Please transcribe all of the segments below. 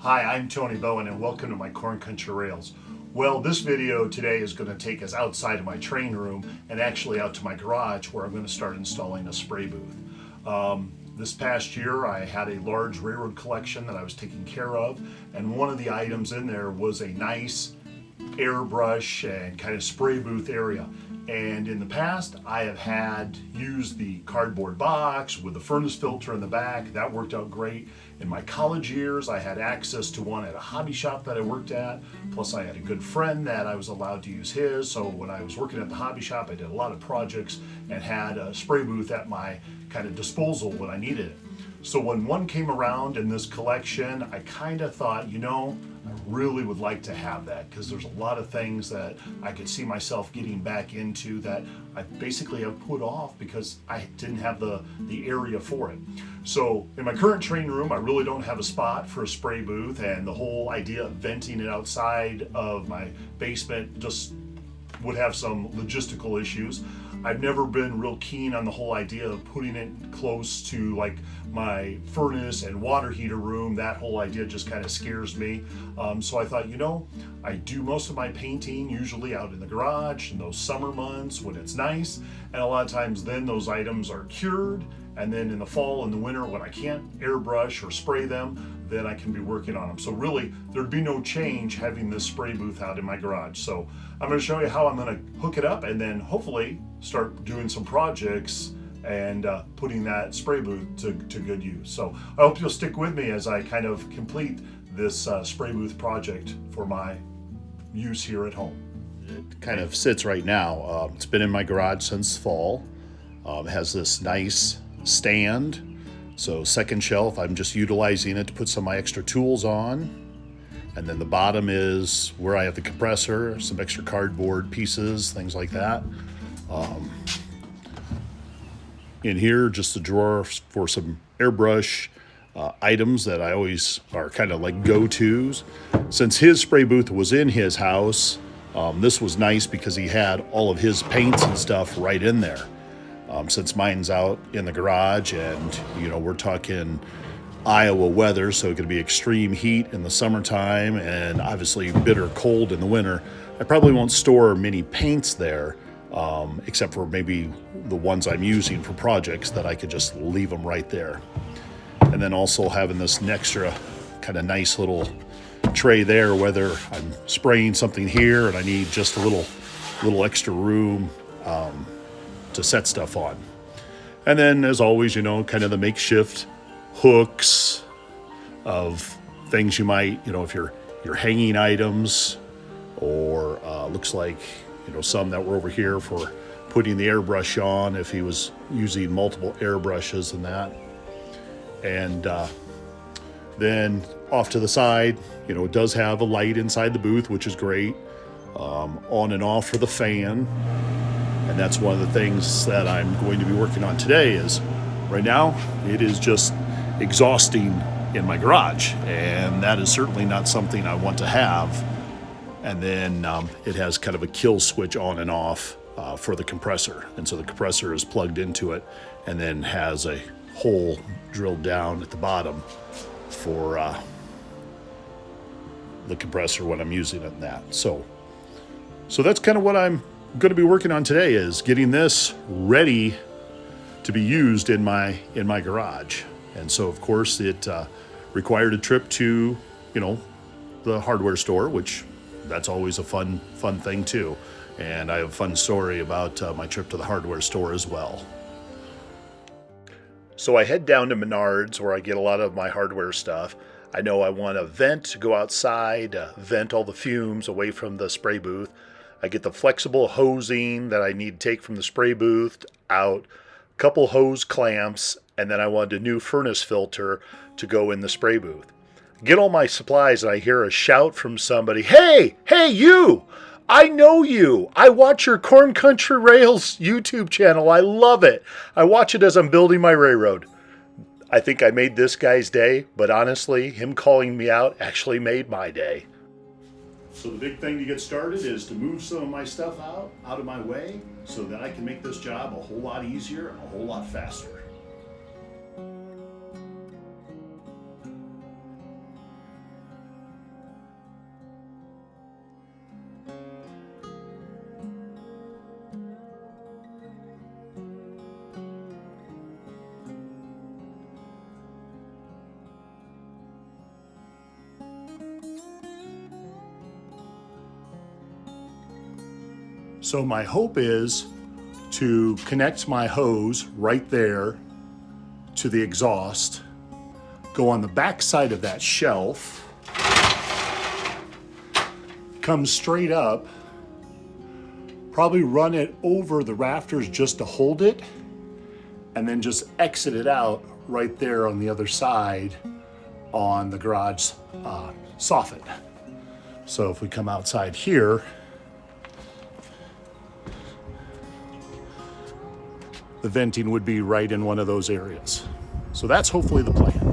Hi, I'm Tony Bowen and welcome to my Corn Country Rails. Well, this video today is going to take us outside of my train room and actually out to my garage where I'm going to start installing a spray booth. This past year I had a large railroad collection that I was taking care of, and one of the items in there was a nice airbrush and kind of spray booth area. And in the past I have had used the cardboard box with the furnace filter in the back. That worked out great. In my college years I had access to one at a hobby shop that I worked at, plus I had a good friend that I was allowed to use his. So when I was working at the hobby shop I did a lot of projects and had a spray booth at my kind of disposal when I needed it. So when one came around in this collection, I kind of thought, I really would like to have that because there's a lot of things that I could see myself getting back into that I basically have put off because I didn't have the area for it. So in my current train room, I really don't have a spot for a spray booth, and the whole idea of venting it outside of my basement just would have some logistical issues. I've never been real keen on the whole idea of putting it close to like my furnace and water heater room. That whole idea just kind of scares me. So I thought, I do most of my painting usually out in the garage in those summer months when it's nice. And a lot of times then those items are cured. And then in the fall and the winter when I can't airbrush or spray them, then I can be working on them. So really, there'd be no change having this spray booth out in my garage. So I'm gonna show you how I'm gonna hook it up and then hopefully start doing some projects and putting that spray booth to good use. So I hope you'll stick with me as I kind of complete this spray booth project for my use here at home. It kind of sits right now. It's been in my garage since fall. It has this nice stand. So second shelf, I'm just utilizing it to put some of my extra tools on. And then the bottom is where I have the compressor, some extra cardboard pieces, things like that. In here, just a drawer for some airbrush items that I always are kind of like go-tos. Since his spray booth was in his house, this was nice because he had all of his paints and stuff right in there. Since mine's out in the garage and, we're talking Iowa weather, so it could be extreme heat in the summertime and obviously bitter cold in the winter, I probably won't store many paints there, except for maybe the ones I'm using for projects that I could just leave them right there. And then also having this extra kind of nice little tray there, whether I'm spraying something here and I need just a little extra room to set stuff on. And then as always, kind of the makeshift hooks of things you might, if you're hanging items, or looks like, some that were over here for putting the airbrush on if he was using multiple airbrushes and that. And then off to the side, it does have a light inside the booth, which is great. On and off for the fan. And that's one of the things that I'm going to be working on today is right now it is just exhausting in my garage, and that is certainly not something I want to have. And then it has kind of a kill switch on and off for the compressor, and so the compressor is plugged into it and then has a hole drilled down at the bottom for the compressor when I'm using it in that. So that's kind of what I'm going to be working on today, is getting this ready to be used in my garage. And so of course it required a trip to the hardware store, which that's always a fun thing too. And I have a fun story about my trip to the hardware store as well. So I head down to Menards where I get a lot of my hardware stuff. I know I want a vent to go outside, vent all the fumes away from the spray booth. I get the flexible hosing that I need to take from the spray booth out, a couple hose clamps, and then I wanted a new furnace filter to go in the spray booth. Get all my supplies and I hear a shout from somebody, Hey, you! I know you! I watch your Corn Country Rails YouTube channel. I love it. I watch it as I'm building my railroad. I think I made this guy's day, but honestly, him calling me out actually made my day. So the big thing to get started is to move some of my stuff out of my way so that I can make this job a whole lot easier and a whole lot faster. So my hope is to connect my hose right there to the exhaust, go on the back side of that shelf, come straight up, probably run it over the rafters just to hold it, and then just exit it out right there on the other side on the garage soffit. So if we come outside here, the venting would be right in one of those areas. So that's hopefully the plan.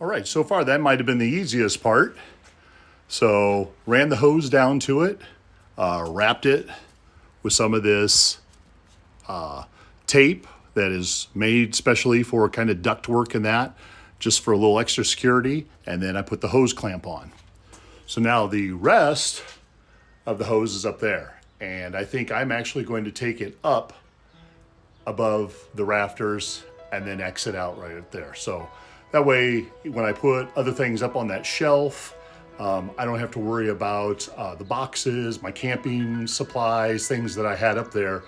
All right, so far that might have been the easiest part. So ran the hose down to it, wrapped it with some of this tape that is made specially for kind of duct work and that, just for a little extra security, and then I put the hose clamp on. So now the rest of the hose is up there, and I think I'm actually going to take it up above the rafters and then exit out right up there. So that way, when I put other things up on that shelf, I don't have to worry about the boxes, my camping supplies, things that I had up there,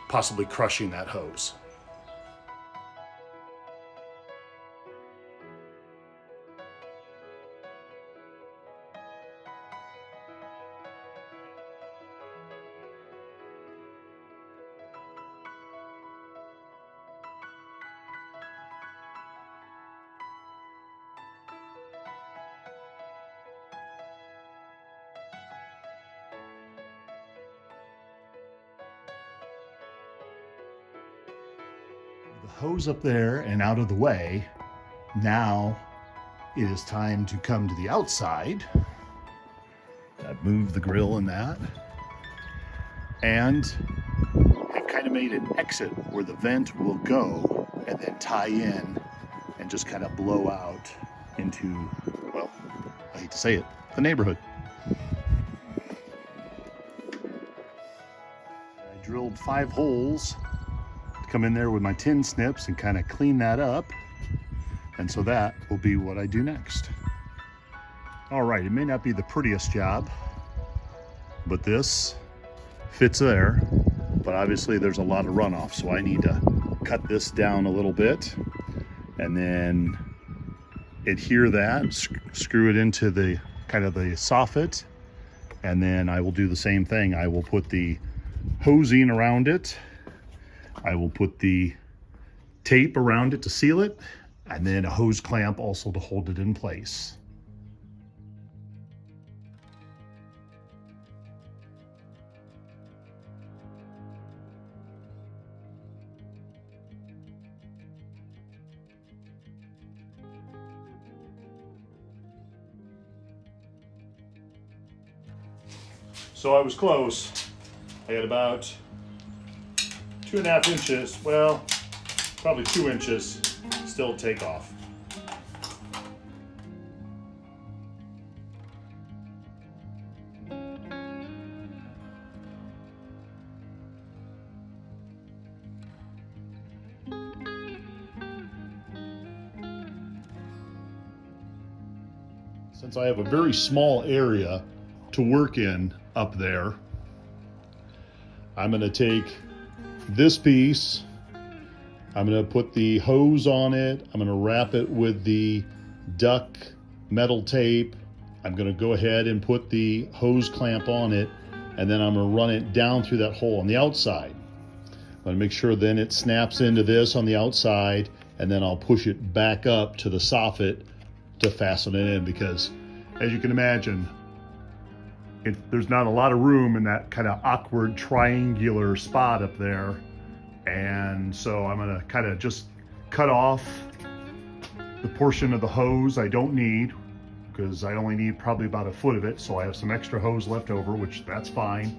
possibly crushing that hose. The hose up there and out of the way. Now it is time to come to the outside. I've moved the grill and that. And I've kind of made an exit where the vent will go and then tie in and just kind of blow out into, well, I hate to say it, the neighborhood. I drilled 5 holes. Come in there with my tin snips and kind of clean that up, and so that will be what I do next. All right, it may not be the prettiest job, but this fits there, but obviously there's a lot of runoff, so I need to cut this down a little bit and then adhere that, screw it into the kind of the soffit, and then I will do the same thing. I will put the hosing around it, I will put the tape around it to seal it, and then a hose clamp also to hold it in place. So I was close. I had about 2.5 inches, well, probably 2 inches still take off. Since I have a very small area to work in up there, I'm going to take this piece, I'm going to put the hose on it, I'm going to wrap it with the duck metal tape, I'm going to go ahead and put the hose clamp on it, and then I'm going to run it down through that hole on the outside. I'm going to make sure then it snaps into this on the outside, and then I'll push it back up to the soffit to fasten it in, because as you can imagine, there's not a lot of room in that kind of awkward triangular spot up there. And so I'm gonna kind of just cut off the portion of the hose I don't need, because I only need probably about a foot of it, so I have some extra hose left over, which that's fine.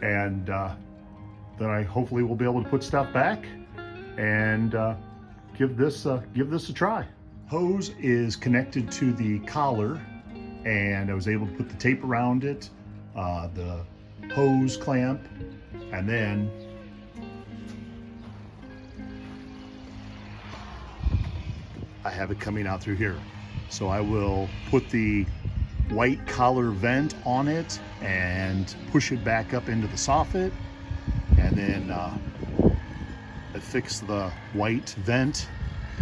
And then I hopefully will be able to put stuff back and give this a try. Hose is connected to the collar, and I was able to put the tape around it, the hose clamp, and then I have it coming out through here. So I will put the white collar vent on it and push it back up into the soffit, and then affix the white vent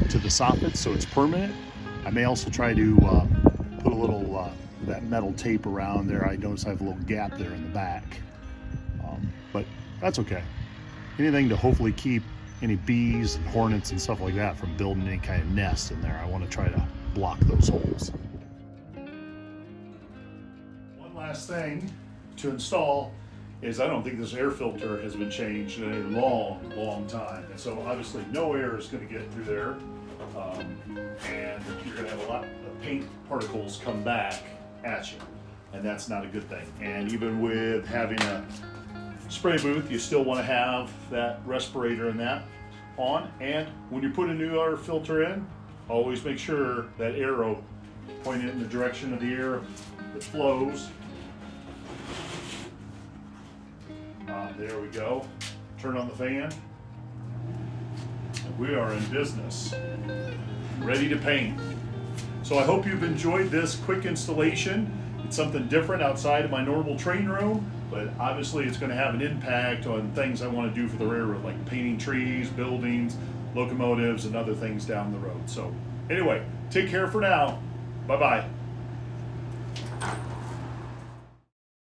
to the soffit so it's permanent. I may also try to put a little that metal tape around there. I notice I have a little gap there in the back, but that's okay. Anything to hopefully keep any bees and hornets and stuff like that from building any kind of nest in there. I want to try to block those holes. One last thing to install is I don't think this air filter has been changed in a long time. And so obviously no air is going to get through there. And you're going to have a lot of paint particles come back at you. And that's not a good thing. And even with having a spray booth, you still want to have that respirator and that on. And when you put a new air filter in, always make sure that arrow pointed in the direction of the air that flows. There we go. Turn on the fan. We are in business, ready to paint. So I hope you've enjoyed this quick installation. It's something different outside of my normal train room, but obviously it's going to have an impact on things I want to do for the railroad, like painting trees, buildings, locomotives, and other things down the road. So anyway, take care for now. Bye-bye.